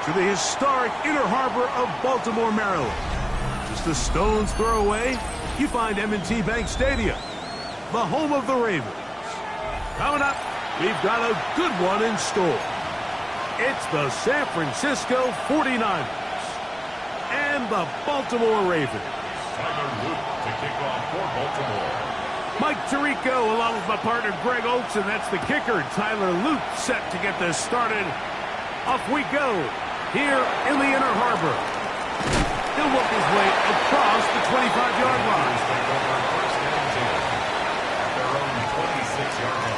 to the historic Inner Harbor of Baltimore, Maryland. Just a stone's throw away, you find M&T Bank Stadium, the home of the Ravens. Coming up, we've got a good one in store. It's the San Francisco 49ers and the Baltimore Ravens. Tyler Luke to kick off for Baltimore. Mike Tirico along with my partner Greg Oates, and that's the kicker, Tyler Luke, set to get this started. Off we go here in the Inner Harbor. He'll work his way across the 25-yard line. First and 10 at their own 26-yard line.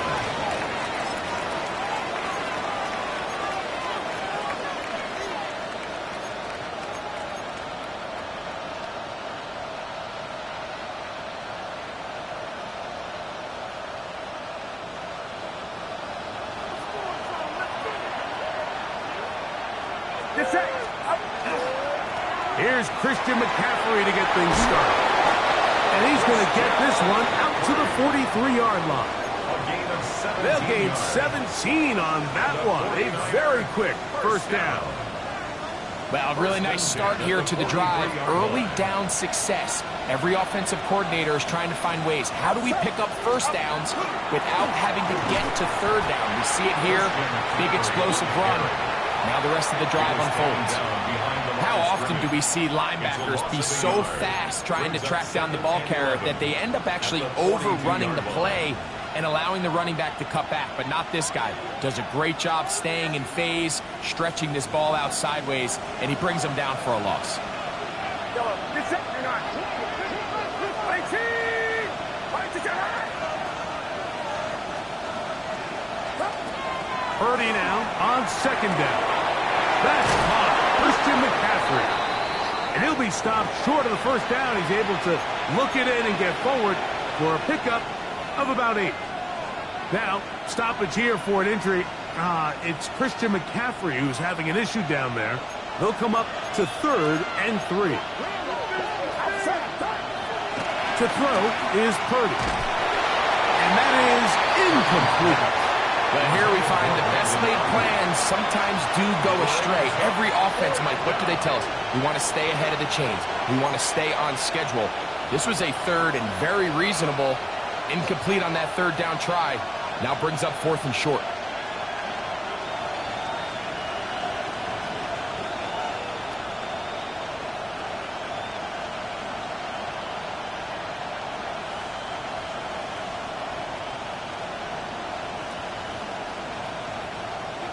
Here's Christian McCaffrey to get things started. And he's going to get this one out to the 43-yard line. They'll gain 17 on that one. A very quick first down. Well, really nice start here to the drive. Early down success. Every offensive coordinator is trying to find ways. How do we pick up first downs without having to get to third down? We see it here. Big explosive run. Now the rest of the drive unfolds. How often do we see linebackers be so fast trying to track down the ball carrier that they end up actually overrunning the play and allowing the running back to cut back? But not this guy. Does a great job staying in phase, stretching this ball out sideways, and he brings them down for a loss. Purdy now on second down. That's caught. Christian McCaffrey. And he'll be stopped short of the first down. He's able to look it in and get forward for a pickup of about 8. Now, stoppage here for an injury. It's Christian McCaffrey who's having an issue down there. They'll come up to 3rd and 3. To throw is Purdy. And that is incomplete. But here we find the best laid plans sometimes do go astray. Every offense, Mike, what do they tell us? We want to stay ahead of the chains. We want to stay on schedule. This was a 3rd and very reasonable. Incomplete on that 3rd down try. Now brings up 4th and short.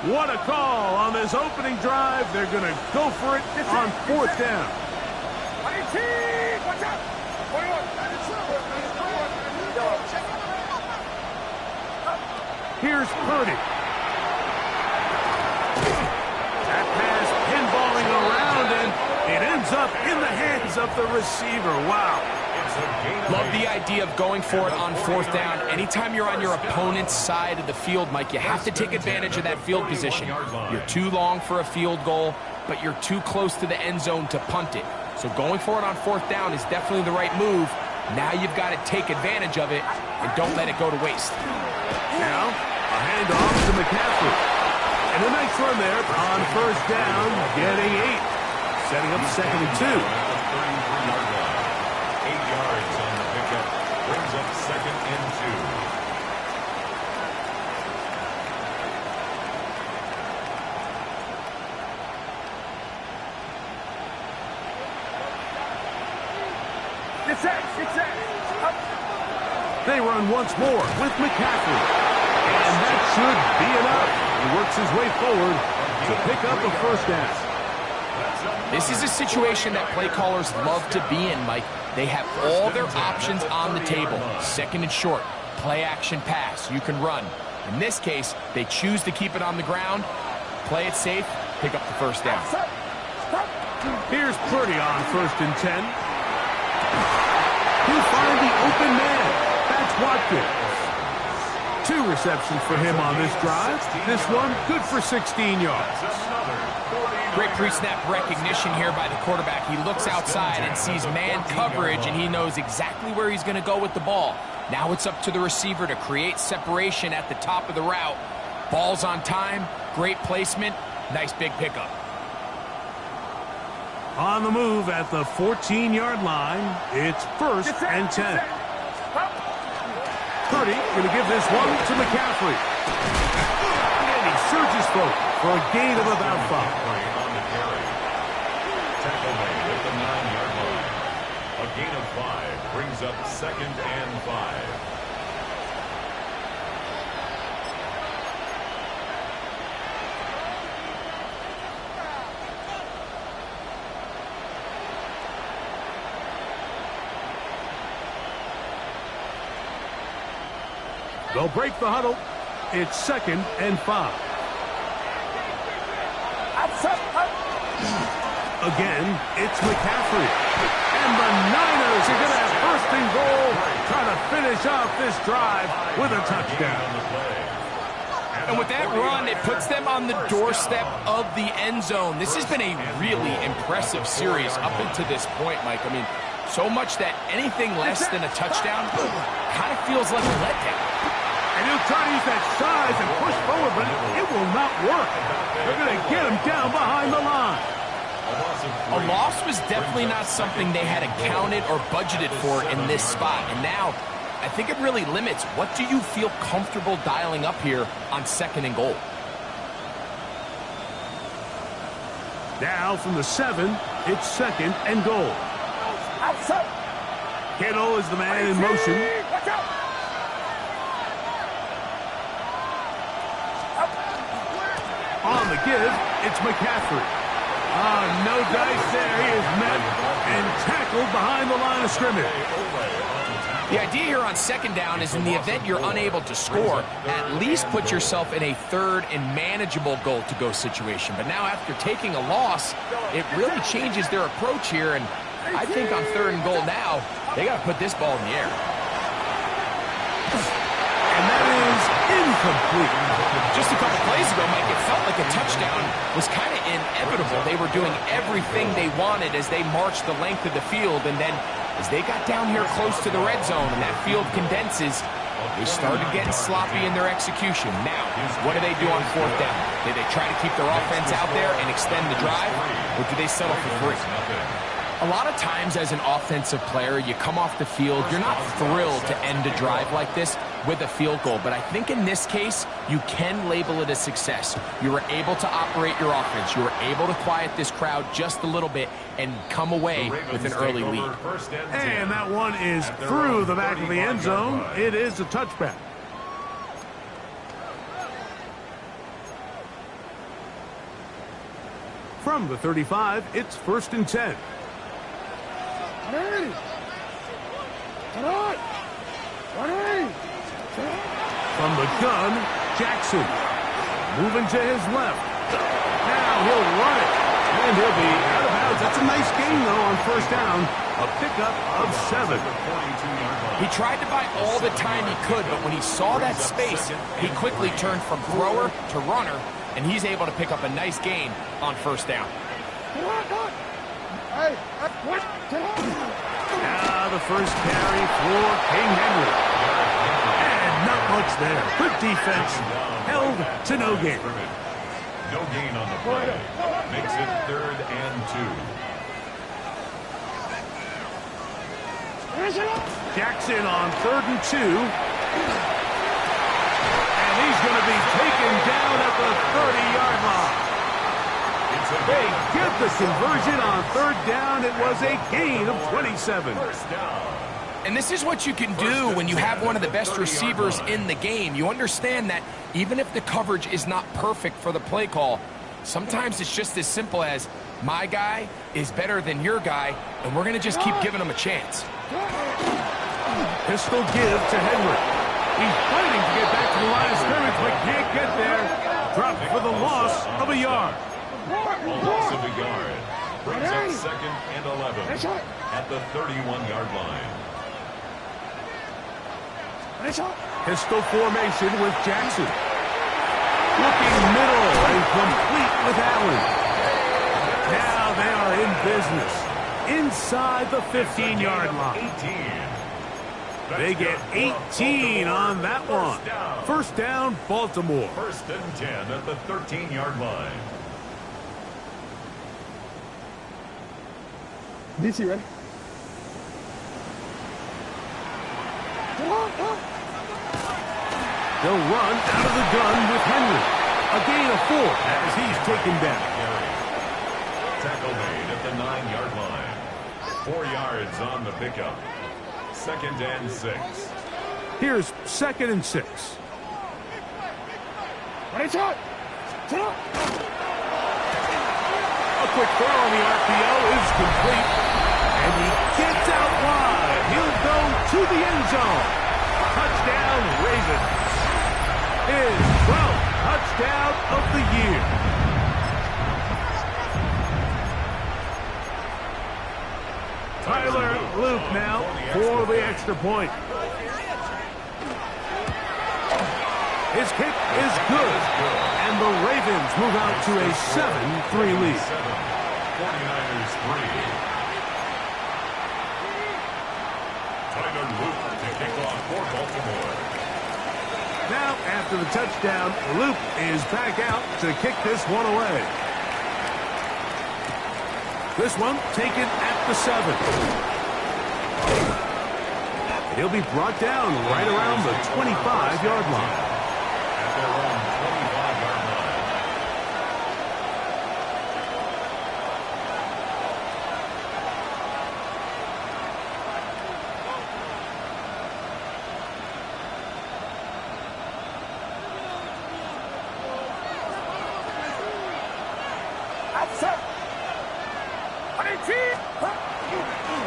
What a call on this opening drive. They're going to go for it on 4th down. Here's Purdy. That pass pinballing around, and it ends up in the hands of the receiver. Wow. Love the idea of going for it on 4th down. Anytime you're on your opponent's side of the field, Mike, you have to take advantage of that field position. You're too long for a field goal, but you're too close to the end zone to punt it. So going for it on 4th down is definitely the right move. Now you've got to take advantage of it and don't let it go to waste. Now, a handoff to McCaffrey. And a nice run there on 1st down, getting 8. Setting up 2nd and 2. 8 yards on the pickup. Brings up 2nd and 2. They run once more with McCaffrey. And that should be enough. He works his way forward to pick up a 1st down. This is a situation that play callers love to be in, Mike. They have all their options on the table. 2nd and short, play action pass, you can run. In this case, they choose to keep it on the ground, play it safe, pick up the 1st down. Here's Purdy on 1st and 10. He'll find the open man. That's Watkins. 2 receptions for him on this drive. This one good for 16 yards. Great pre-snap recognition here by the quarterback. He looks outside and sees man coverage, and he knows exactly where he's going to go with the ball. Now it's up to the receiver to create separation at the top of the route. Ball's on time, great placement, nice big pickup. On the move at the 14-yard line, it's 1st and 10. Purdy going to give this one to McCaffrey. And he surges forward for a gain of about 5. Tackle made at the 9-yard line. A gain of 5 brings up 2nd and 5. They'll break the huddle. It's 2nd and 5. Again, it's McCaffrey. And the Niners are going to have 1st and goal, trying to finish off this drive with a touchdown. And with that run, it puts them on the doorstep of the end zone. This has been a really impressive series up until this point, Mike. I mean, so much that anything less than a touchdown kind of feels like a letdown. And he'll try to use that size and push forward, but it will not work. They're going to get him down behind the line. A loss was definitely not something they had accounted or budgeted for in this spot. And now, I think it really limits what do you feel comfortable dialing up here on 2nd and goal. Now from the 7, it's 2nd and goal. Kittle is the man in motion. On the give, it's McCaffrey. No dice there. He is met and tackled behind the line of scrimmage. The idea here on 2nd down is in the event you're unable to score, at least put yourself in a 3rd and manageable goal-to-go situation. But now after taking a loss, it really changes their approach here. And I think on 3rd and goal now, they got to put this ball in the air. And that is incomplete. Just a couple plays ago, Mike, it felt like a touchdown was kind of inevitable. They were doing everything they wanted as they marched the length of the field. And then as they got down here close to the red zone and that field condenses, they started getting sloppy in their execution. Now, what do they do on 4th down? Do they try to keep their offense out there and extend the drive, or do they settle for 3? A lot of times as an offensive player, you come off the field, you're not thrilled to end a drive like this with a field goal. But I think in this case, you can label it a success. You were able to operate your offense. You were able to quiet this crowd just a little bit and come away with an early lead. And that one is through the back of the end zone. It is a touchback. From the 35, it's 1st and 10. From the gun, Jackson. Moving to his left. Now he'll run it. And he'll be out of bounds. That's a nice gain, though, on 1st down. A pickup of 7. He tried to buy all the time he could, but when he saw that space, he quickly turned from thrower to runner, and he's able to pick up a nice gain on 1st down. Now the first carry for King Henry. And not much there. Good defense. Held to no gain. No gain on the play. Makes it 3rd and 2. Jackson on 3rd and 2. And he's going to be taken down at the 30-yard line. They get the conversion on 3rd down. It was a gain of 27. And this is what you can do when you have one of the best receivers in the game. You understand that even if the coverage is not perfect for the play call, sometimes it's just as simple as my guy is better than your guy, and we're going to just keep giving him a chance. Pistol give to Henry. He's fighting to get back to the line of scrimmage, but can't get there. Dropped for the loss of a yard. A loss of a yard. Brings up 2nd and 11 at the 31-yard line. Pistol formation with Jackson. Looking middle and complete with Allen. Now they are in business. Inside the 15-yard line. 18. They get 18 on that one. 1st down, Baltimore. 1st and 10 at the 13-yard line. DC, ready? They'll run out of the gun with Henry. A gain of 4 as he's taken down. Tackle made at the 9-yard line. 4 yards on the pickup. 2nd and 6. Here's 2nd and 6. Ready, shot! A quick throw on the RPO is complete. And he gets out wide. He'll go to the end zone. Touchdown, Ravens. His 12th touchdown of the year. Tyler Luke now for the extra point. His kick is good. And the Ravens move out to a 7-3 lead. 49ers 3. Tyler Luke to kick off for Baltimore. Now, after the touchdown, Luke is back out to kick this one away. This one taken at the 7. He'll be brought down right around the 25-yard line. At their own 25-yard line.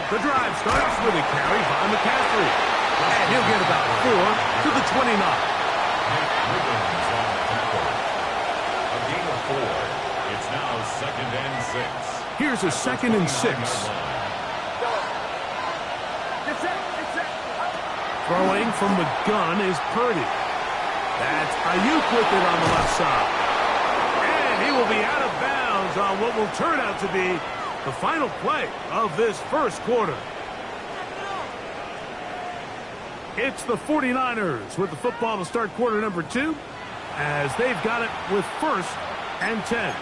The drive starts with a carry by McCaffrey. And he'll get about 4 to the 29. Nick Wiggins on the tackle. A gain of 4. It's now 2nd and 6. Here's a 2nd and 6. Throwing from the gun is Purdy. That's Ayuk with it on the left side. And he will be out of bounds on what will turn out to be the final play of this first quarter. It's the 49ers with the football to start quarter number 2 as they've got it with 1st and 10.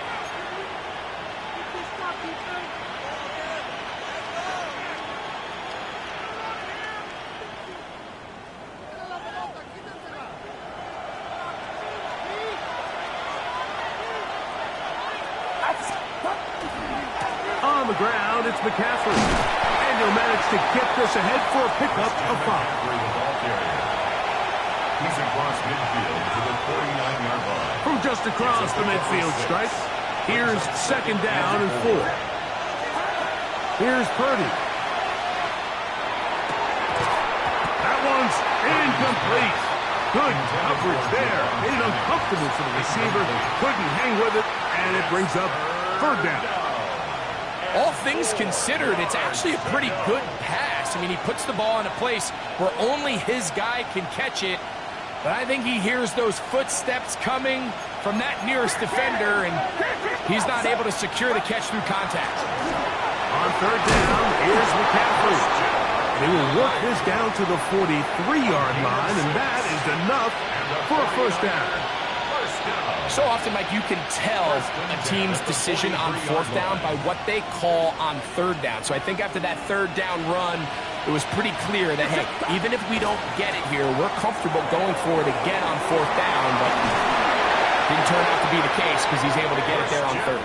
On the ground, it's McCaffrey. And he'll manage to get this ahead for a pickup of 5. He's across midfield to the 49-yard line. From just across the midfield stripe, here's 2nd down and 4. Here's Purdy. That one's incomplete. Good coverage there. Made it uncomfortable for the receiver. Couldn't hang with it, and it brings up 3rd down. All things considered, it's actually a pretty good pass. I mean, he puts the ball in a place where only his guy can catch it. But I think he hears those footsteps coming from that nearest defender, and he's not able to secure the catch through contact. On 3rd down, here's McCaffrey. They will work this down to the 43-yard line, and that is enough for a 1st down. So often, Mike, you can tell a team's decision on 4th down by what they call on 3rd down. So I think after that 3rd down run, it was pretty clear that, hey, even if we don't get it here, we're comfortable going for it again on 4th down, but didn't turn out to be the case because he's able to get it there on 3rd.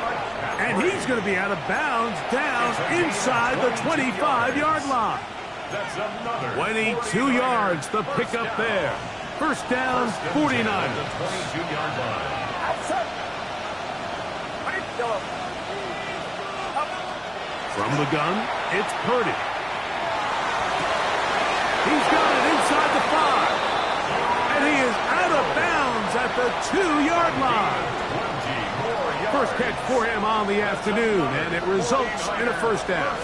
And he's going to be out of bounds down inside the 25-yard line. That's another 22 yards, the pickup there. 1st down, 49. 22-yard line. From the gun, it's Purdy. He's got it inside the 5. And he is out of bounds at the 2-yard line. 1st catch for him on the afternoon, and it results in a 1st down.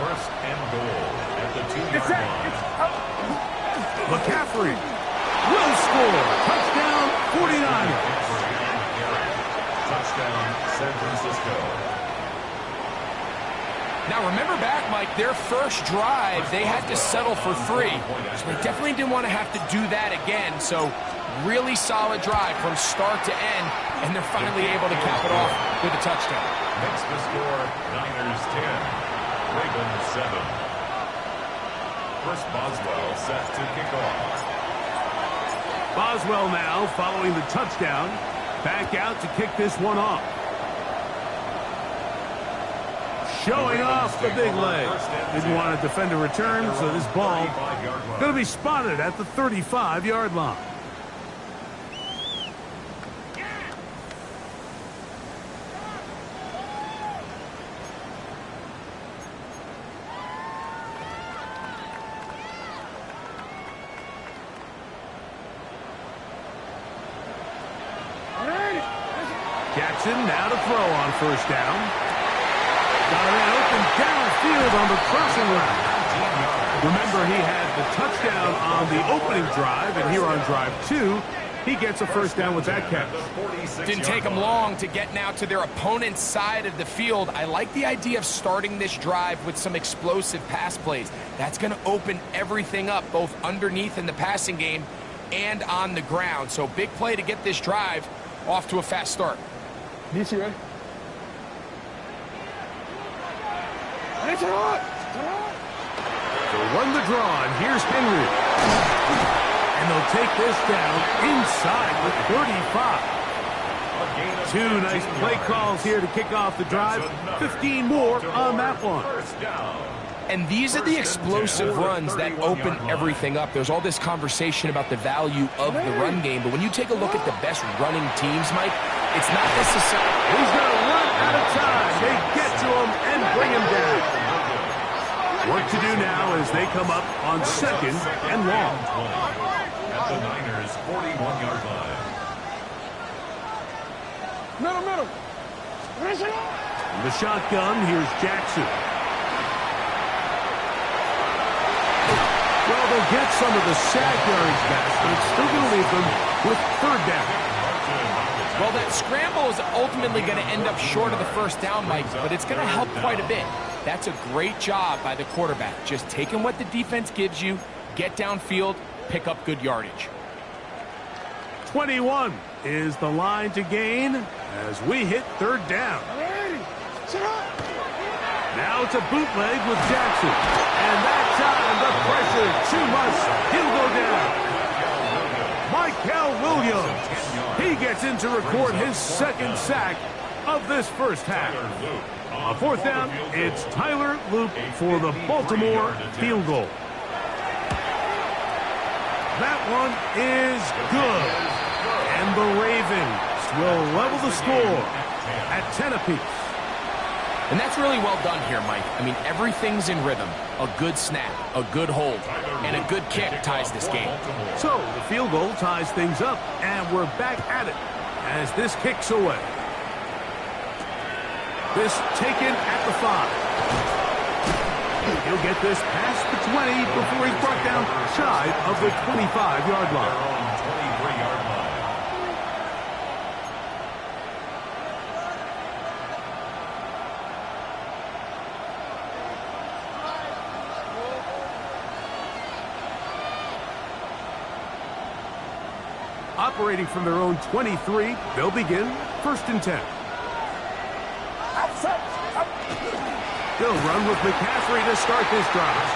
1st and goal at the 2-yard line. McCaffrey will score. Touchdown, 49ers. Touchdown, San Francisco. Now, remember back, Mike, their first drive, they had to settle for 3. So they definitely didn't want to have to do that again. So really solid drive from start to end, and they're finally able to cap it off with a touchdown. Makes the score Niners 10, Ravens 7. Chris Boswell set to kick off. Boswell now following the touchdown. Back out to kick this one off. Showing off the big leg. Didn't want to defend a return, so this ball going to be spotted at the 35-yard line. Jackson now to throw on first down. Got it open downfield on the crossing route. Remember, he had the touchdown on the opening drive, and here on drive 2, he gets a first down with that catch. Didn't take them long to get now to their opponent's side of the field. I like the idea of starting this drive with some explosive pass plays. That's going to open everything up, both underneath in the passing game and on the ground. So big play to get this drive off to a fast start. DC, ready? So run the draw, and here's Henry. And they'll take this down inside the 35. Two nice play calls here to kick off the drive. 15 more on that one. And these are the explosive runs that open everything up. There's all this conversation about the value of the run game, but when you take a look at the best running teams, Mike, it's not necessarily... He's going to run out of time. They get to him and bring him down. Work to do now as they come up on second and long. At the Niners' 41-yard line. Middle. In the shotgun, here's Jackson. Well, they'll get some of the sack yards back, but it's still going to leave them with third down. Well, that scramble is ultimately going to end up short of the first down, Mike, but it's going to help quite a bit. That's a great job by the quarterback. Just taking what the defense gives you, get downfield, pick up good yardage. 21 is the line to gain as we hit third down. Now it's a bootleg with Jackson. And that time, the pressure too much. He'll go down. Mykel Williams. He gets in to record his second sack of this first half. On fourth down, it's Tyler Luke for the Baltimore field goal. That one is good. And the Ravens will level the score at 10 apiece. And that's really well done here, Mike. I mean, everything's in rhythm. A good snap, a good hold, and a good kick ties this game. So the field goal ties things up, and we're back at it as this kicks away. This taken at the 5. He'll get this past the 20 before he's brought down shy of the 25-yard line. Operating from their own 23, they'll begin first and 10. They'll run with McCaffrey to start this drive.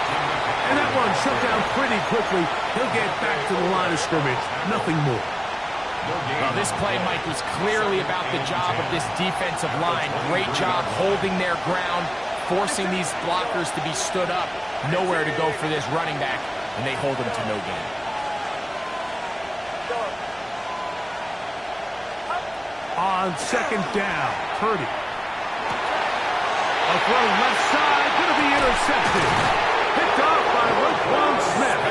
And that one shut down pretty quickly. He'll get back to the line of scrimmage. Nothing more. Well, this play, Mike, was clearly about the job of this defensive line. Great job holding their ground, forcing these blockers to be stood up. Nowhere to go for this running back, and they hold him to no gain. On second down, Purdy. A throw left side, going to be intercepted. Picked off by Roquan Smith.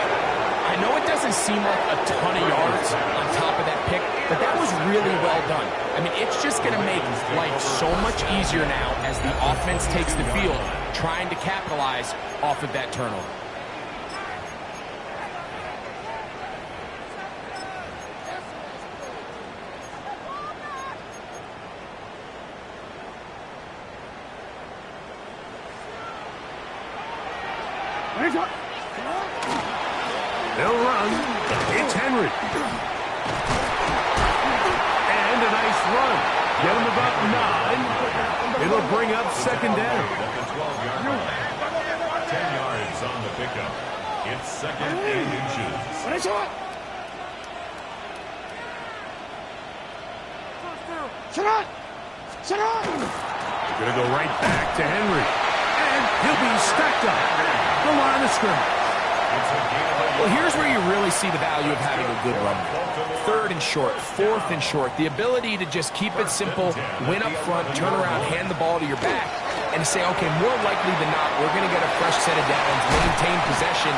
I know it doesn't seem like a ton of yards on top of that pick, but that was really well done. I mean, it's just going to make life so much easier now as the offense takes the field, trying to capitalize off of that turnover. They'll run. It's Henry. And a nice run. Get him about 9. It'll bring up second down. At the 12-yard line. 10 yards on the pickup. It's second and inches. They're going to go right back to Henry. And he'll be stacked up. The line of scrimmage. Well, here's where you really see the value of having a good run. 3rd and short, 4th and short. The ability to just keep it simple, win up front, turn around, hand the ball to your back, and say, okay, more likely than not, we're going to get a fresh set of downs, maintain possession,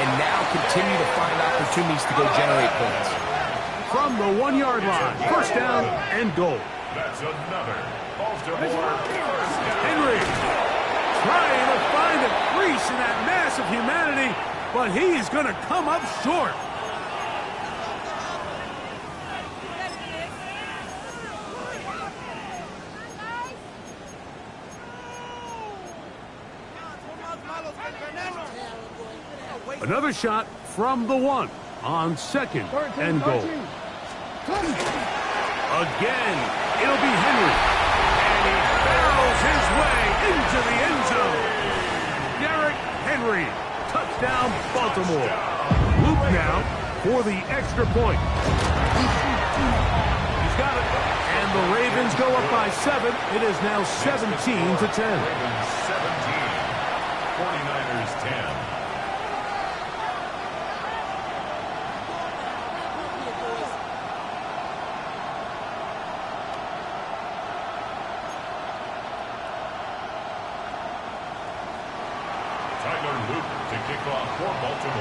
and now continue to find opportunities to go generate points. From the 1-yard line, first down and goal. That's another Baltimore first down. Henry trying to find a crease in that mass of humanity, but he's going to come up short. Another shot from the 1 on second and goal. Again, it'll be Henry. And he barrels his way into the end zone. Derrick Henry. Touchdown, Baltimore. Loop now for the extra point. He's got it. And the Ravens go up by 7. It is now 17-10. Ravens 17. 49ers 10.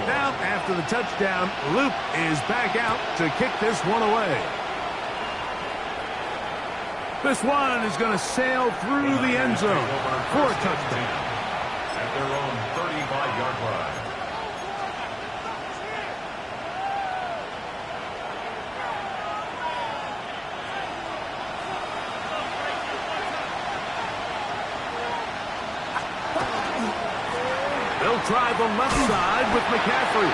Now, after the touchdown, Luke is back out to kick this one away. This one is going to sail through the end zone for a touchdown. At their own 35-yard line. They'll try the left side with McCaffrey.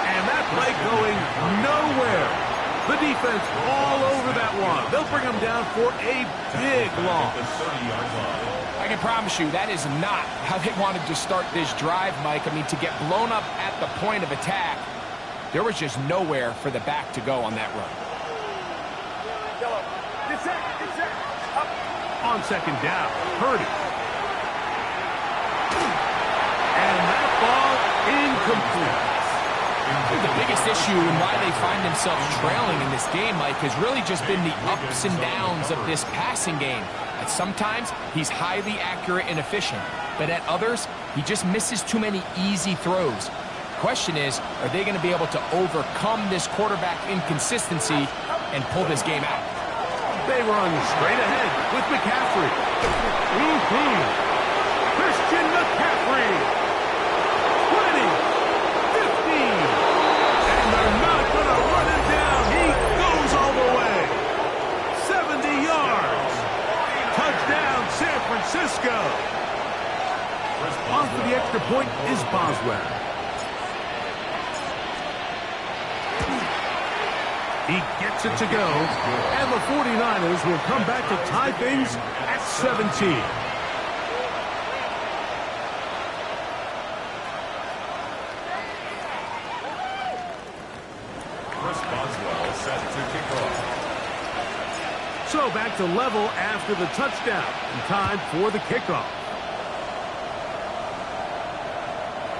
And that play going nowhere. The defense all over that one. They'll bring him down for a big loss. The 30-yard line. I can promise you that is not how they wanted to start this drive, Mike. I mean, to get blown up at the point of attack, there was just nowhere for the back to go on that run. On second down, Purdy. And that ball incomplete. I think the biggest issue and why they find themselves trailing in this game, Mike, has really just been the ups and downs of this passing game. At sometimes, he's highly accurate and efficient, but at others, he just misses too many easy throws. Question is, are they going to be able to overcome this quarterback inconsistency and pull this game out? They run straight ahead with McCaffrey. Christian McCaffrey. 20, 15. And they're not going to run him down. He goes all the way. 70 yards. Touchdown, San Francisco. On for the extra point is Boswell. He gets it to go, and the 49ers will come back to tie things at 17. Chris Boswell set to kick off. So back to level after the touchdown, and time for the kickoff.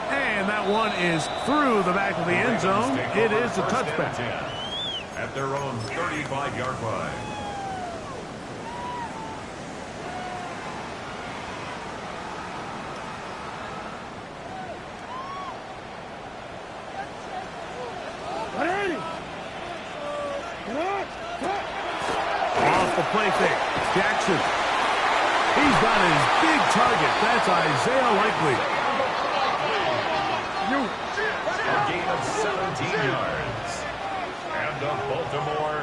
And that one is through the back of the end zone. It is a touchback. At their own 35-yard line. Off the play fake, Jackson. He's got his big target. That's Isaiah Likely. A gain of 17 yards. And the Baltimore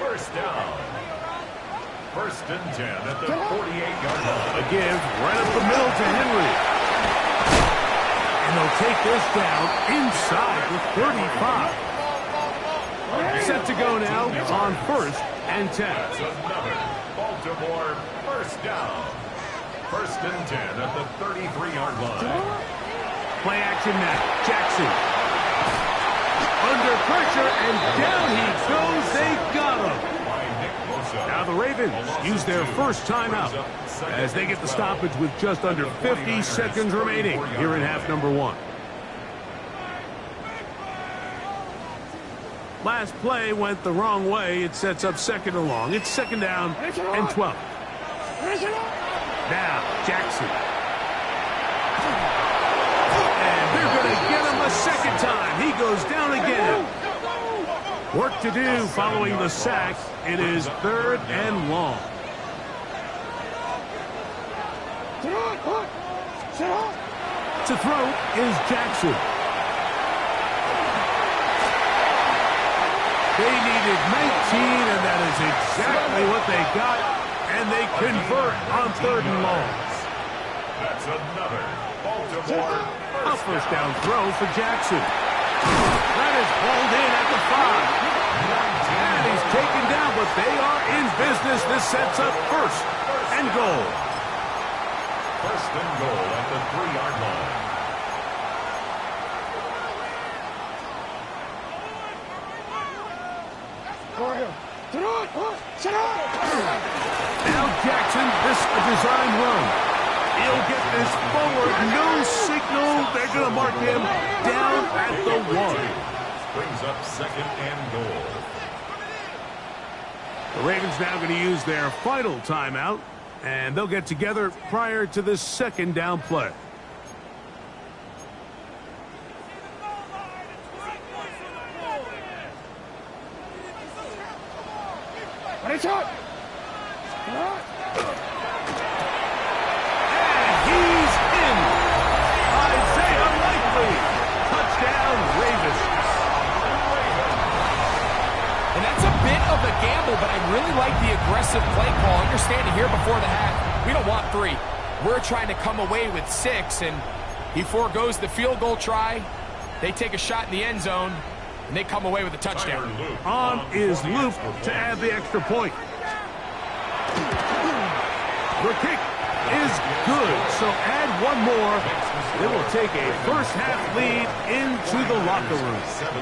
first down. First and 10 at the 48-yard line. A give right up the middle to Henry. And they'll take this down inside the 35. Set to go now on 1st and 10. That's another Baltimore first down. 1st and 10 at the 33-yard line. Play action now. Jackson. Under pressure, and down he goes. They got him. Now the Ravens use their first timeout as they get the stoppage with just under 50 seconds remaining here in half number 1. Last play went the wrong way. It sets up 2nd and long. It's 2nd down and 12. Now Jackson. And they're going to get him a 2nd time. He goes down again. Work to do following the sack. It is 3rd and long. To throw is Jackson. They needed 19, and that is exactly what they got, and they convert on 3rd and long. That's another Baltimore A first down throw for Jackson. That is hauled in at the 5. And he's taken down, but they are in business. This sets up 1st and goal. 1st and goal at the 3-yard line. Now Jackson, this a design run. He'll get this forward. No signal. They're going to mark him down at the 1. Brings up 2nd and goal. The Ravens now going to use their final timeout, and they'll get together prior to this 2nd down play. And he's in. Isaiah Likely. Touchdown, Ravens. And that's a bit of a gamble, but I really like the aggressive play call. Understanding here before the half, we don't want 3. We're trying to come away with 6, and he forgoes the field goal try. They take a shot in the end zone, and they come away with a touchdown. On is Luke to add the extra point. The kick is good, so add one more. They will take a first half lead into the locker room. 17.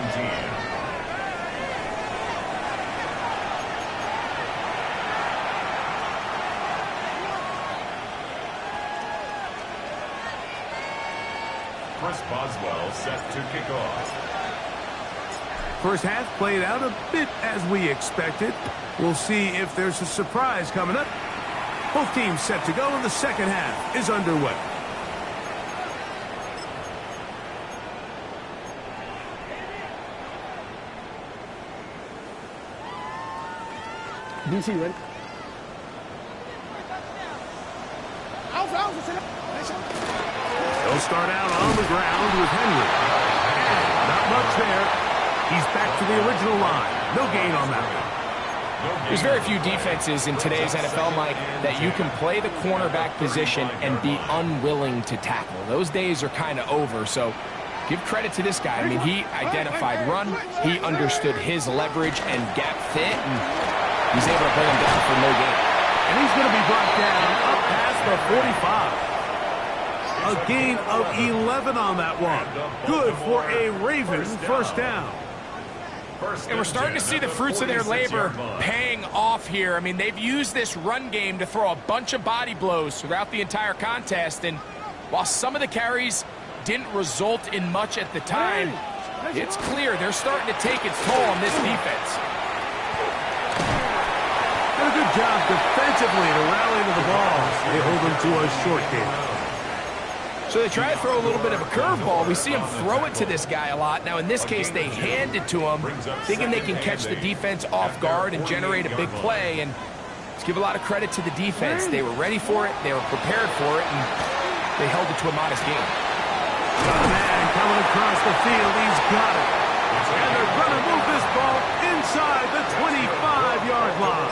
Chris Boswell set to kick off. First half played out a bit as we expected. We'll see if there's a surprise coming up. Both teams set to go, and the 2nd half is underway. DC, ready? They'll start out on the ground with Henry. Not much there. He's back to the original line. No gain on that one. There's very few defenses in today's NFL, Mike, that you can play the cornerback position and be unwilling to tackle. Those days are kind of over, so give credit to this guy. I mean, he identified run, he understood his leverage and gap fit, and he's able to bring him down for no gain. And he's going to be brought down up past the 45. A gain of 11 on that one. Good for a Ravens first down. And we're starting to see the fruits of their labor paying off here. I mean, they've used this run game to throw a bunch of body blows throughout the entire contest. And while some of the carries didn't result in much at the time, it's clear they're starting to take its toll on this defense. And a good job defensively to rally to the ball. They hold them to a short game. So they try to throw a little bit of a curveball. We see him throw it to this guy a lot. Now, in this case, they hand it to him, thinking they can catch the defense off guard and generate a big play. And let's give a lot of credit to the defense. They were ready for it, they were prepared for it, and they held it to a modest game. Got a man coming across the field. He's got it. And they're going to move this ball inside the 25-yard line.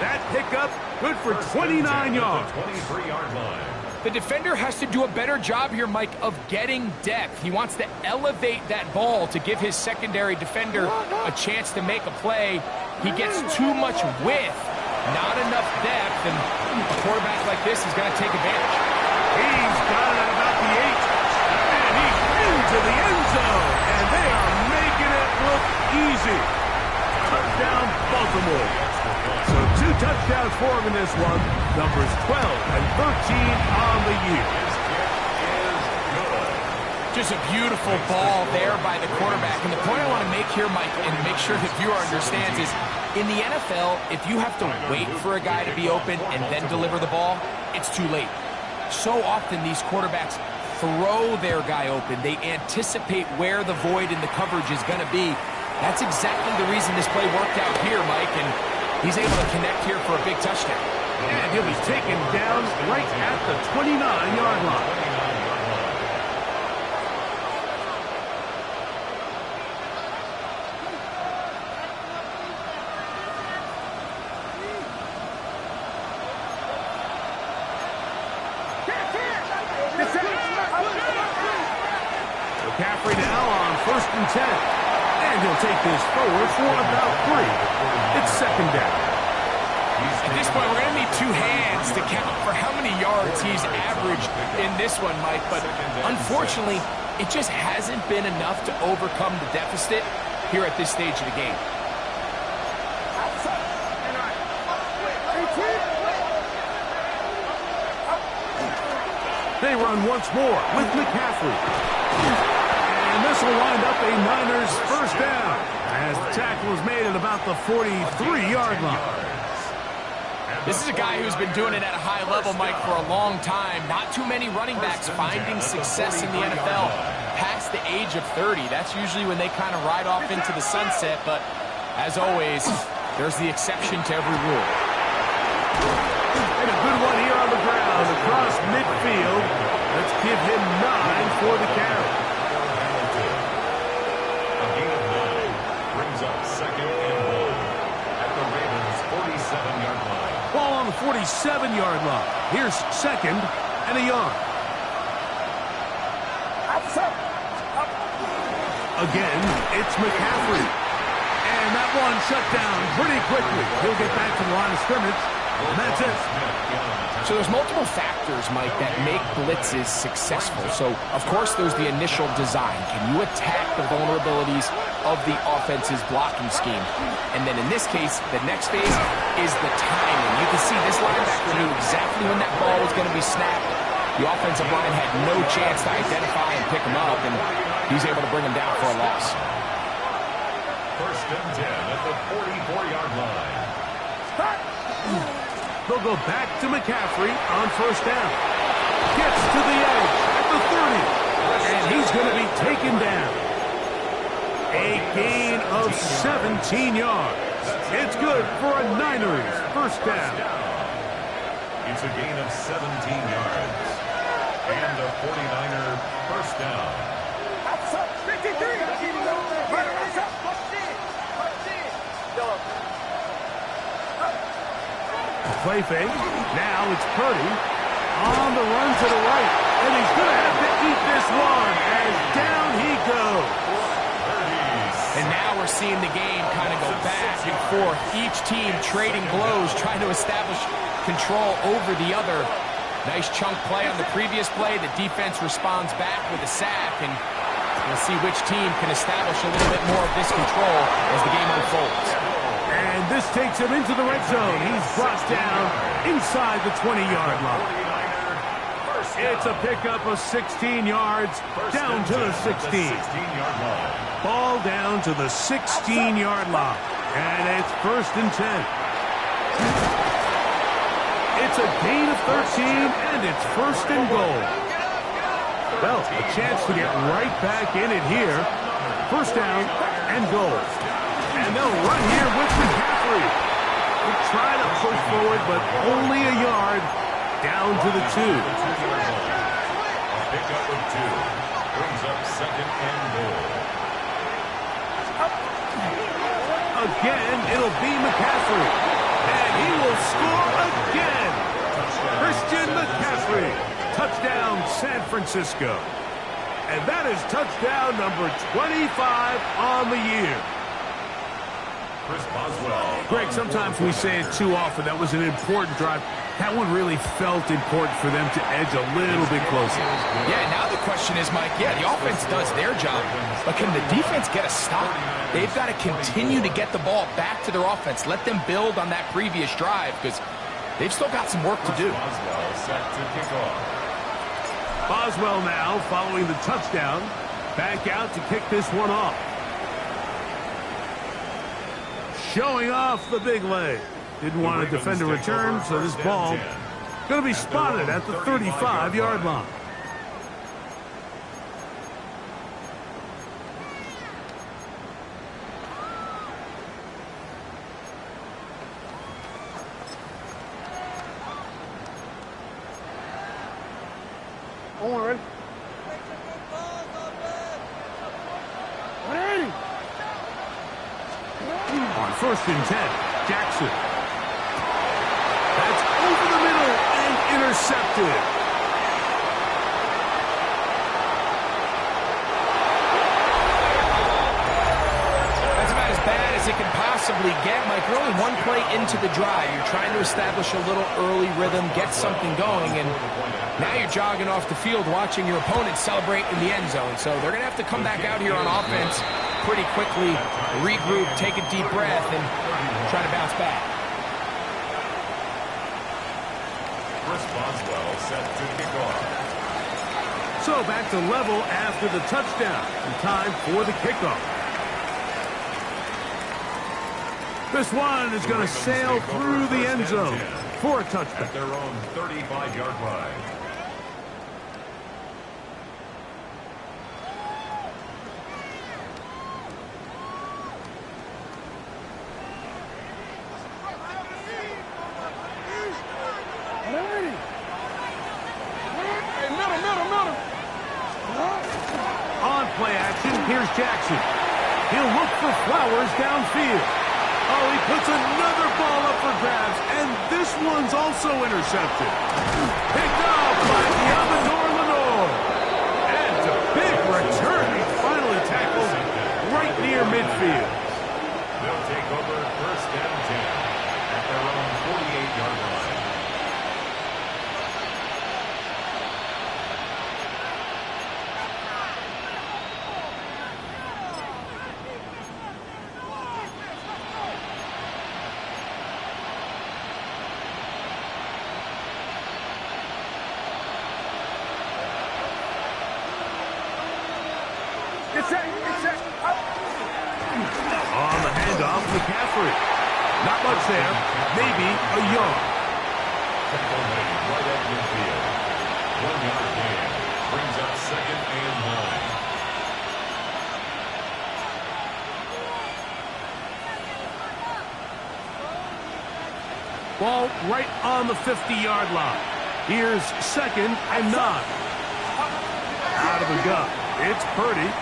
That pickup good for 29 yards. 23-yard line. The defender has to do a better job here, Mike, of getting depth. He wants to elevate that ball to give his secondary defender a chance to make a play. He gets too much width, not enough depth, and a quarterback like this is going to take advantage. He's got it at about the 8, and he's into the end zone, and they are making it look easy. Touchdown, Baltimore. So 2 touchdowns for him in this one. Numbers 12 and 13 on the year. Just a beautiful ball there by the quarterback. And the point I want to make here, Mike, and make sure the viewer understands is, in the NFL, if you have to wait for a guy to be open and then deliver the ball, it's too late. So often these quarterbacks throw their guy open. They anticipate where the void in the coverage is going to be. That's exactly the reason this play worked out here, Mike, and he's able to connect here for a big touchdown. And he'll be taken down right at the 29-yard line. McCaffrey now on 1st and 10. And he'll take this forward for about 3. It's 2nd down. At this point, we're going to need 2 hands to count for how many yards he's averaged in this one, Mike. But unfortunately, it just hasn't been enough to overcome the deficit here at this stage of the game. They run once more with McCaffrey. And this will wind up a Niners 1st down as the tackle is made at about the 43-yard line. This is a guy who's been doing it at a high level, Mike, for a long time. Not too many running backs finding success in the NFL past the age of 30. That's usually when they kind of ride off into the sunset, but as always, there's the exception to every rule. And a good one here on the ground across midfield. Let's give him 9 for the carry. A gain of 9 brings up 2nd and goal at the Ravens' 47-yard line. Ball on the 47-yard line. Here's 2nd and a yard. Again, it's McCaffrey. And that one shut down pretty quickly. He'll get back to the line of scrimmage. And that's it. So there's multiple factors, Mike, that make blitzes successful. So, of course, there's the initial design. Can you attack the vulnerabilities of the offense's blocking scheme? And then in this case, the next phase is the timing. You can see this linebacker knew exactly when that ball was going to be snapped. The offensive line had no chance to identify and pick him up, and he's able to bring him down for a loss. 1st and 10 at the 44-yard line. They'll go back to McCaffrey on 1st down. Gets to the edge at the 30. And he's going to be taken down. A gain of 17 yards. It's good for a Niners 1st down. It's a gain of 17 yards. And a 49er 1st down. Play fake. Now it's Purdy on the run to the right. And he's going to have to eat this one as down he goes. And now we're seeing the game kind of go back and forth. Each team trading blows, trying to establish control over the other. Nice chunk play on the previous play. The defense responds back with a sack. And we'll see which team can establish a little bit more of this control as the game unfolds. And this takes him into the red zone. He's brought down inside the 20-yard line. It's a pickup of 16 yards down to the 16. Ball down to the 16-yard line. And it's 1st and 10. It's a gain of 13, and it's 1st and goal. Well, a chance to get right back in it here. 1st down and goal. And they'll run here with McCaffrey. We'll try to push forward, but only a yard down to the 2. A pickup of 2 brings up 2nd and goal. Again, it'll be McCaffrey. And he will score again. Christian McCaffrey. Touchdown, San Francisco. And that is touchdown number 25 on the year. Chris Boswell. Greg, sometimes we say it too often. That was an important drive. That one really felt important for them to edge a little bit closer. Yeah, now the question is, Mike, yeah, the offense does their job, but can the defense get a stop? They've got to continue to get the ball back to their offense. Let them build on that previous drive because they've still got some work to do. Boswell set to kick off. Boswell now following the touchdown. Back out to kick this one off. Showing off the big leg. Didn't want to defend a return, so this ball going to be spotted at the 35-yard line. Ready? Ready? On 1st and 10, Jackson. That's over the middle and intercepted. That's about as bad as it can possibly get, Mike. We're only one play into the drive. You're trying to establish a little early rhythm, get something going, and now you're jogging off the field watching your opponent celebrate in the end zone. So they're going to have to come back out here on offense pretty quickly, regroup, take a deep breath, and try to bounce back. Chris Boswell set to kick off. So back to level after the touchdown. And time for the kickoff. This one is going to sail through the end zone for a touchdown. At their own 35-yard line. Ready? Hey, middle. On play action, here's Jackson. He'll look for Flowers downfield. Oh, he puts another ball up for grabs, and this one's also intercepted. Picked up by Diamador Lenore. And a big return. He finally tackles right near midfield. They'll take over 1st and 10 at their own 48-yard line. On the handoff, McCaffrey. Not much there. Maybe a yard. Tackle made right at midfield. 1-yard gain. Brings up 2nd and 9. Ball right on the 50-yard line. Here's 2nd and 9. Out of the gun. It's Purdy.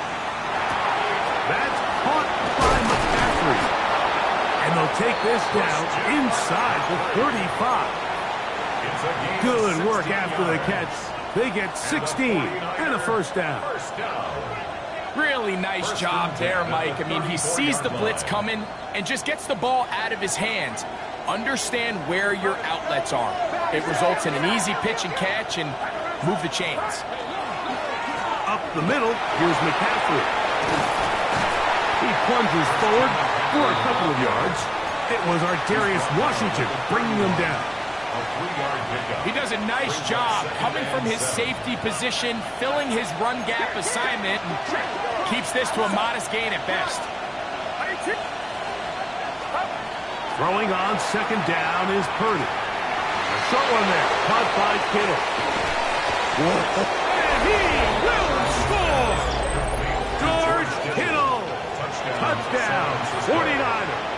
That's caught by McCaffrey. And they'll take this down inside the 35. Good work after the catch. They get 16 and a first down. Really nice job there, Mike. I mean, he sees the blitz coming and just gets the ball out of his hands. Understand where your outlets are. It results in an easy pitch and catch and move the chains. Up the middle, here's McCaffrey. He plunges forward for a couple of yards. It was Ar'Darius Washington bringing them down. A 3-yard pickup. He does a nice job coming from his safety position, filling his run gap assignment, and keeps this to a modest gain at best. Throwing on 2nd down is Purdy. A short one there, caught by Kittle. And he will score! George Kittle! Touchdown, 49ers.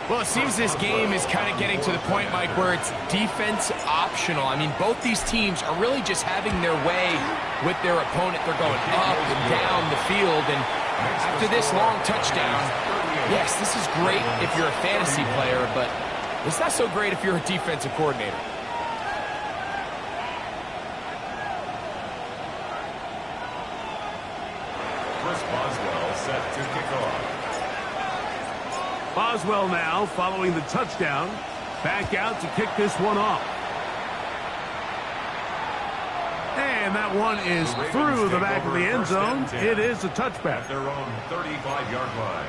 Well, it seems this game is kind of getting to the point, Mike, where it's defense optional. I mean, both these teams are really just having their way with their opponent. They're going up and down the field, and after this long touchdown, yes, this is great if you're a fantasy player, but it's not so great if you're a defensive coordinator. Chris Boswell set to kick off. Boswell now following the touchdown. Back out to kick this one off. And that one is through the back of the end zone. It is a touchback. At their own 35-yard line.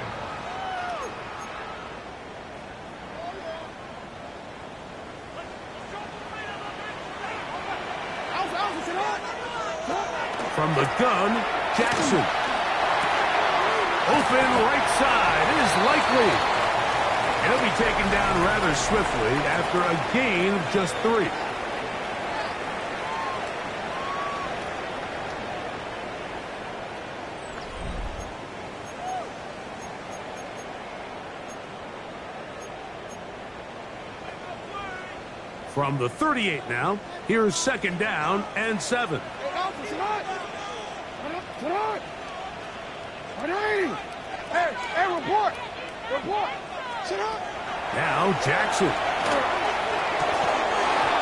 From the gun, Jackson. Open right side is likely. He'll be taken down rather swiftly after a gain of just 3. From the 38 now, here's 2nd down and 7. Hey, report. Sit up. Now Jackson.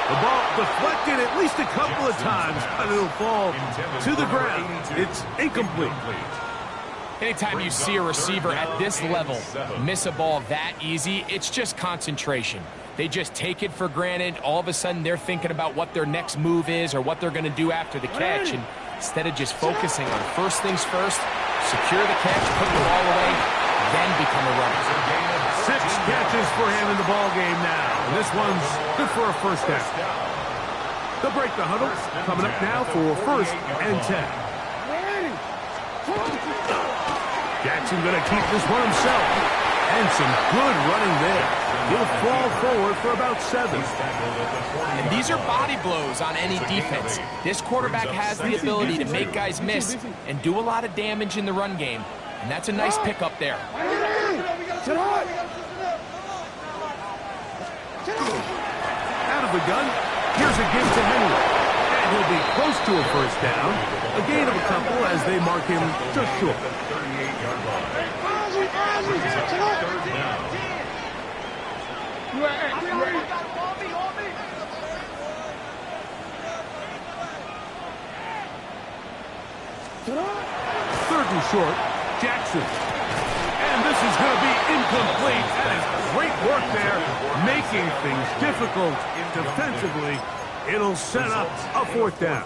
The ball deflected at least a couple of times, but it'll fall to the ground. It's incomplete. Anytime you see a receiver at this level miss a ball that easy, it's just concentration. They just take it for granted. All of a sudden, they're thinking about what their next move is or what they're going to do after the catch. And instead of just focusing on first things first, secure the catch, put the ball away, then become a runner. 6 catches for him in the ball game now. And this one's good for a first down. They'll break the huddle. Coming up now for 1st and 10. Jackson going to keep this one himself. And some good running there. He'll fall forward for about 7. And these are body blows on any defense. This quarterback has the ability to make guys miss and do a lot of damage in the run game. And that's a nice pickup there. Out of the gun, here's a give to Henry. And he'll be close to a first down. A gain of a couple as they mark him just short. 38-yard line. Third and short, Jackson. And this is going to be incomplete. That is great work there, making things difficult defensively. It'll set up a 4th down.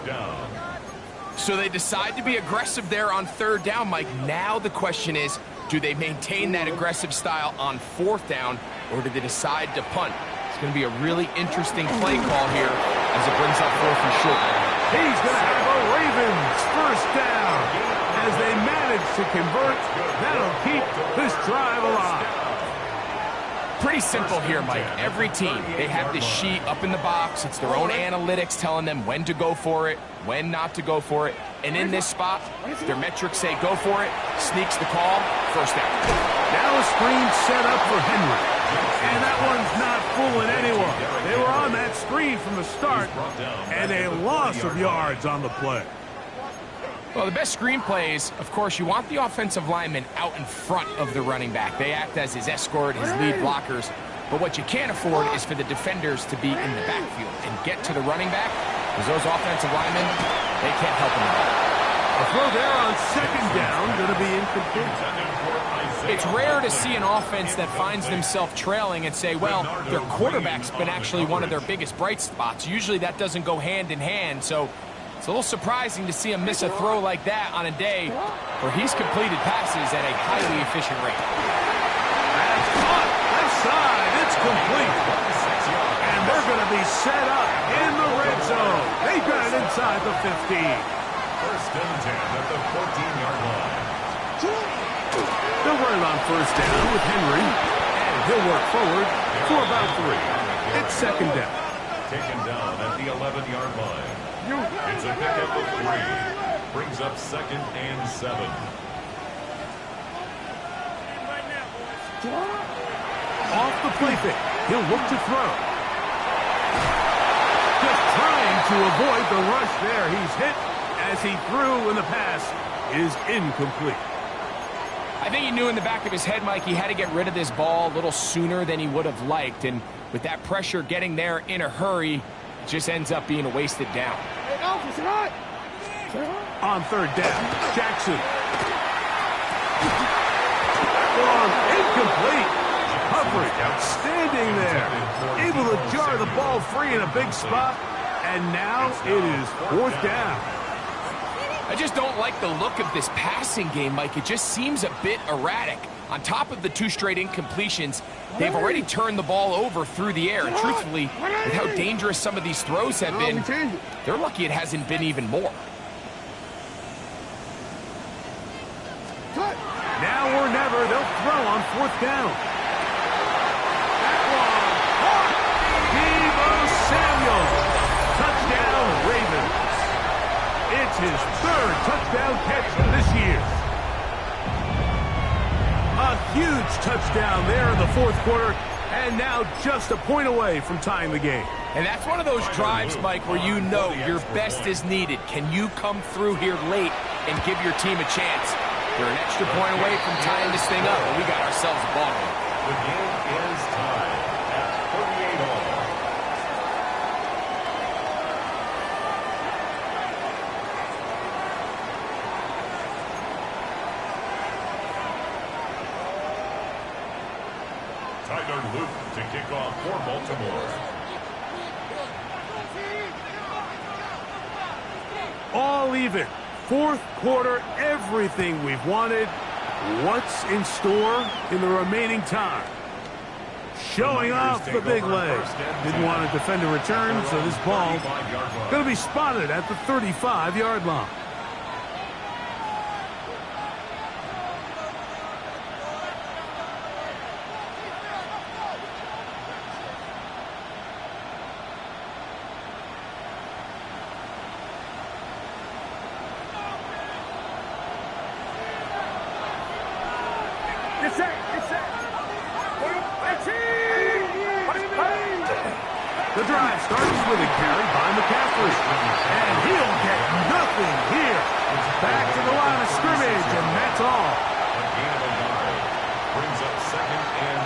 So they decide to be aggressive there on 3rd down, Mike. Now the question is, do they maintain that aggressive style on 4th down, or do they decide to punt? It's going to be a really interesting play call here as it brings up 4th and short. He's going to have a Ravens first down. As they manage to convert, that'll keep this drive alive. Pretty simple here, Mike. Every team, they have this sheet up in the box. It's their own analytics telling them when to go for it, when not to go for it. And in this spot, their metrics say go for it, sneaks the call, first down. Now a screen set up for Henry. And that one's not fooling anyone. They were on that screen from the start, and a loss of yards on the play. Well, the best screen plays, of course, you want the offensive lineman out in front of the running back. They act as his escort, his lead blockers. But what you can't afford is for the defenders to be in the backfield and get to the running back, because those offensive linemen, they can't help him at all. A throw there on 2nd down, going to be incomplete. It's rare to see an offense that finds themselves trailing and say, well, their quarterback's been actually one of their biggest bright spots. Usually that doesn't go hand in hand, so it's a little surprising to see him miss a throw like that on a day where he's completed passes at a highly efficient rate. That's caught. Left side. It's complete. And they're going to be set up in the red zone. They got it inside the 15. 1st and 10 at the 14-yard line. They'll run it on 1st down with Henry. And he'll work forward for about 3. It's 2nd down. Taken down at the 11-yard line. It's a pickup of 3. Brings up 2nd and 7. Off the play fake. He'll look to throw. Just trying to avoid the rush there. He's hit as he threw, and the pass is incomplete. I think he knew in the back of his head, Mike, he had to get rid of this ball a little sooner than he would have liked. And with that pressure getting there in a hurry, it just ends up being a wasted down. On 3rd down, Jackson. arm, incomplete. Coverage outstanding there. Able to jar the ball free in a big spot. And now it is 4th down. I just don't like the look of this passing game, Mike. It just seems a bit erratic. On top of the 2 straight incompletions, they've already turned the ball over through the air. And truthfully, with how dangerous some of these throws have been, they're lucky it hasn't been even more. Now or never, they'll throw on 4th down. That one caught. Deebo Samuel. Touchdown, Ravens. It's his 3rd touchdown catch this year. A huge touchdown there in the 4th quarter, and now just a point away from tying the game. And that's one of those drives, Mike, where you know your best is needed. Can you come through here late and give your team a chance? They're an extra point away from tying this thing up, and we got ourselves a ball game. The game is tied at 38 all. Tyler Luke to kick off for Baltimore. All even. 4th quarter, everything we've wanted. What's in store in the remaining time? Showing off the big leg. Didn't want to defend a return, so this ball going to be spotted at the 35-yard line. The drive starts with a carry by McCaffrey. And he'll get nothing here. Back to the line of scrimmage, and that's all. A gain of 9. Brings up 2nd and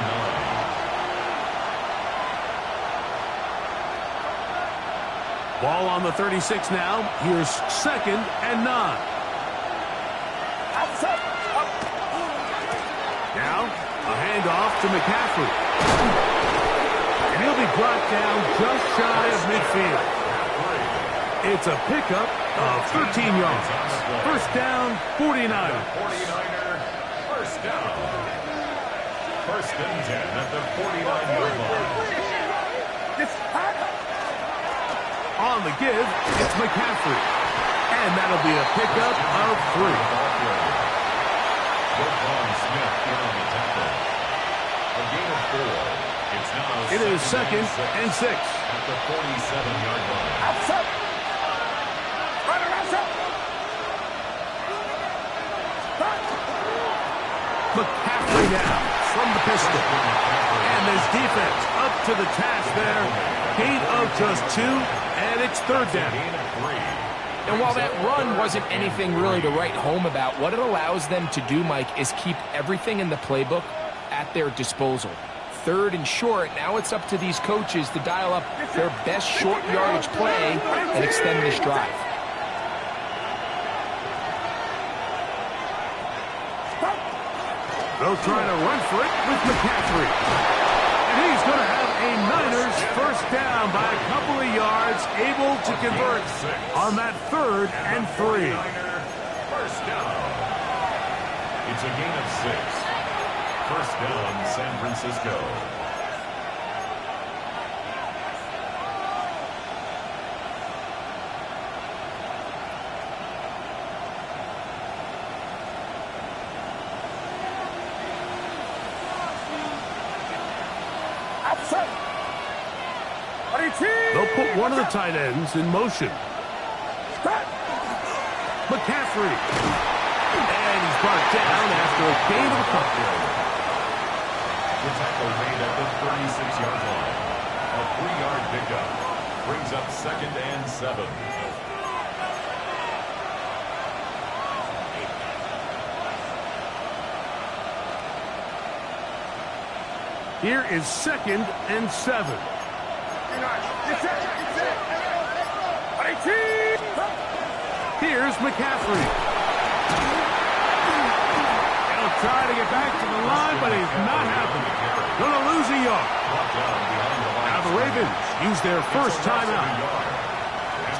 9. Ball on the 36 now. Here's 2nd and 9. Now, a handoff to McCaffrey. And he'll be brought down just shy of midfield. It's a pickup of 13 yards. 1st down, 49ers. 49er, 1st down. 1st and 10 at the 49-yard line. On the give, it's McCaffrey. And that'll be a pickup of 3. Roquan Smith in on the tackle. A gain of 4. It's now it is 2nd and 6. At the 47-yard line. McCaffrey now from the pistol. And this defense up to the task there. Gain of just 2, and it's 3rd down. Gain of 3. And while that run wasn't anything really to write home about, what it allows them to do, Mike, is keep everything in the playbook at their disposal. 3rd and short, now it's up to these coaches to dial up their best short yardage play and extend this drive. They'll try to run for it with McCaffrey. And he's going to have a Niners 1st down by a couple of yards, able to convert on that 3rd and 3. 1st down. It's a gain of 6. 1st down, San Francisco. They'll put one of the tight ends in motion. McCaffrey. And he's brought down after a gain of a couple. The tackle made at the 36-yard line. A 3-yard pickup. Brings up 2nd and 7. Here is 2nd and 7. Here's McCaffrey. They'll try to get back to the line, but he's not happening. Gonna lose a yard. Now the Ravens use their first timeout.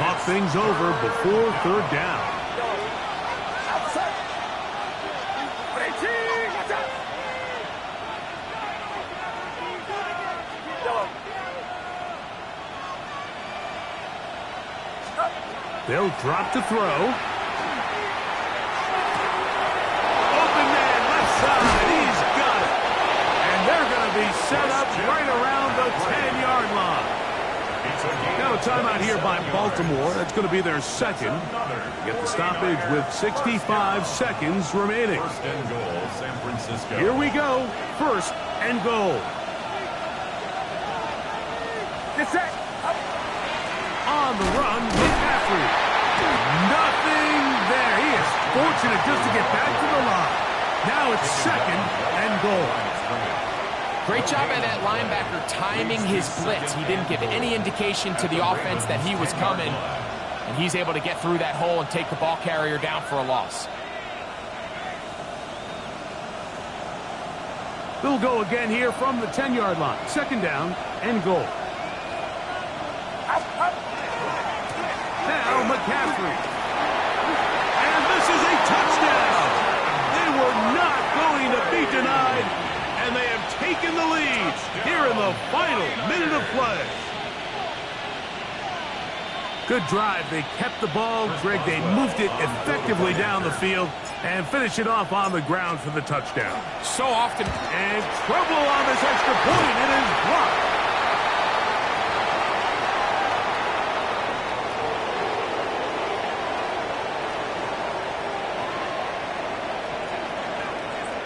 Talk things over before third down. They'll drop to throw. Open man, left side. He's got it. And they're going to be set up right around the 10-yard line. Now a timeout here by Baltimore. That's going to be their second. Get the stoppage with 65 seconds remaining. First and goal, San Francisco. Here we go. First and goal. Get set. On the run, McCaffrey. Nothing there. He is fortunate just to get back to the line. Now it's second and goal. Great job by that linebacker timing his blitz. He didn't give any indication to the offense that he was coming, and he's able to get through that hole and take the ball carrier down for a loss. They'll go again here from the 10-yard line. Second down and goal. Now McCaffrey. And this is a touchdown. They were not going to be denied, and they have taken the lead here in the final minute of play. Good drive. They kept the ball. Greg, they moved it effectively down the field and finish it off on the ground for the touchdown. So often. And trouble on this extra point. It is blocked.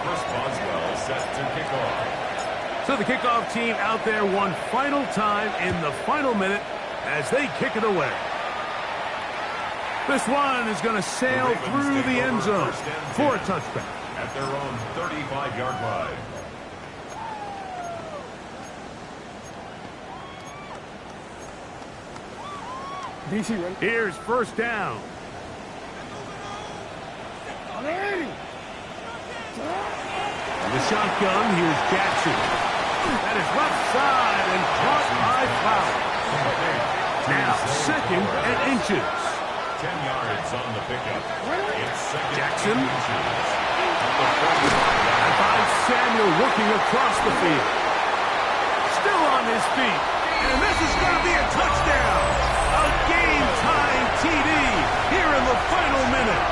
Chris Boswell set to kick off. So the kickoff team out there one final time in the final minute as they kick it away. This one is going to sail through the end zone for a touchback. At their own 35-yard line. DC ready? Here's first down. Ready. And the shotgun, here's Jackson. That is left side and caught by Fowler. Now second and inches. 10 yards on the pickup. It's second Jackson. and inches. And finds Samuel working across the field. Still on his feet. And this is going to be a touchdown. A game-tying TD here in the final minute.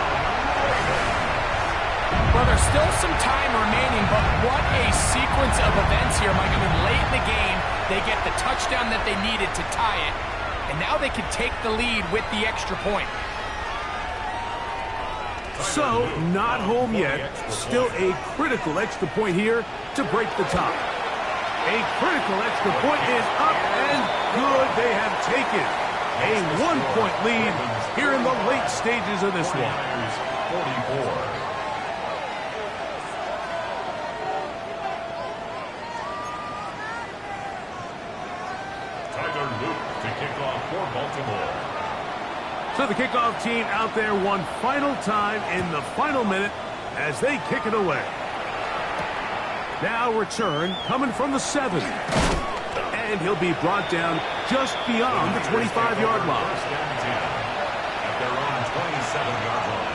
Well, there's still some time remaining, but what a sequence of events here, Mike. I mean, late in the game, they get the touchdown that they needed to tie it, and now they can take the lead with the extra point. So, not home yet. Still a critical extra point here to break the tie. A critical extra point is up and good. They have taken a one-point lead here in the late stages of this one. 44. Tyler Luke to kick off for Baltimore. So the kickoff team out there one final time in the final minute as they kick it away. Now return coming from the 7. And he'll be brought down just beyond the 25-yard line. First and 10 at their own 27-yard line.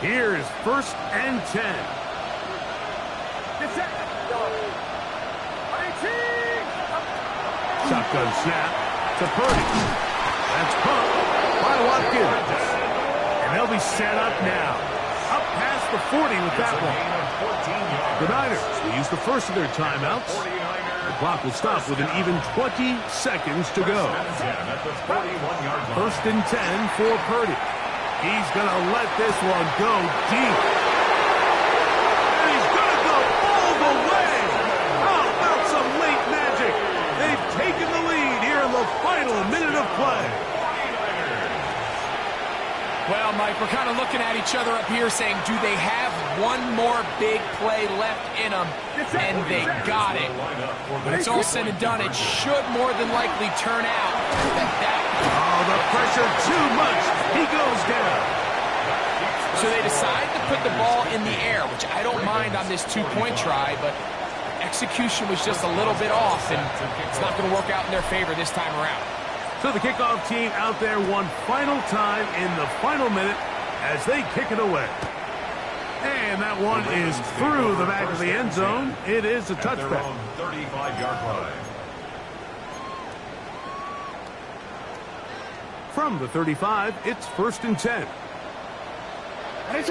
Here's first and 10. Get set. Shotgun snap to Purdy. That's caught by Watkins. And they'll be set up now. Up past the 40 with that one. The Niners will use the first of their timeouts. The clock will stop with an even 20 seconds to go. First and 10 for Purdy. He's going to let this one go deep. And he's going to go all the way. How about some late magic? They've taken the lead here in the final minute of play. Well, Mike, we're kind of looking at each other up here saying, do they have one more big play left in them? And they got it. When it's all said and done, it should more than likely turn out that Oh, the pressure too much. He goes down. So they decide to put the ball in the air, which I don't mind on this two-point try, but execution was just a little bit off, and it's not going to work out in their favor this time around. So the kickoff team out there one final time in the final minute as they kick it away. And that one is through the back of the end zone. It is a touchback. 35-yard line. From the 35, it's 1st and 10. Here's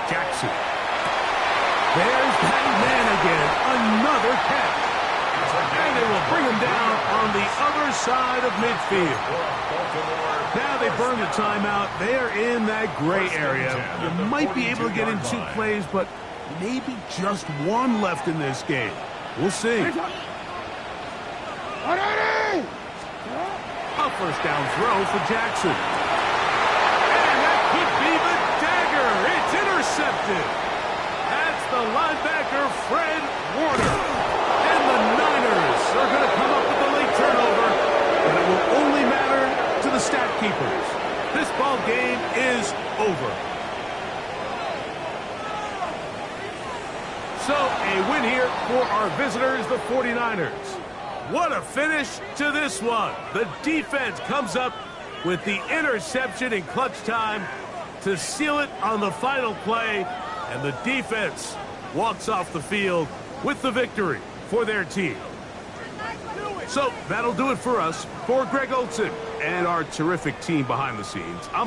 Jackson. There's that man again. Another catch. And they will bring him down on the other side of midfield. Now they burn the timeout. They are in that gray area. You might be able to get in 2 plays, but maybe just one left in this game. We'll see. A first down throw for Jackson. And that could be the dagger. It's intercepted. That's the linebacker, Fred Warner. And the Niners are going to come up with the late turnover, but it will only matter to the stat keepers. This ball game is over. So a win here for our visitors, the 49ers. What a finish to this one. The defense comes up with the interception in clutch time to seal it on the final play, and the defense walks off the field with the victory for their team. So that'll do it for us. For Greg Olsen and our terrific team behind the scenes,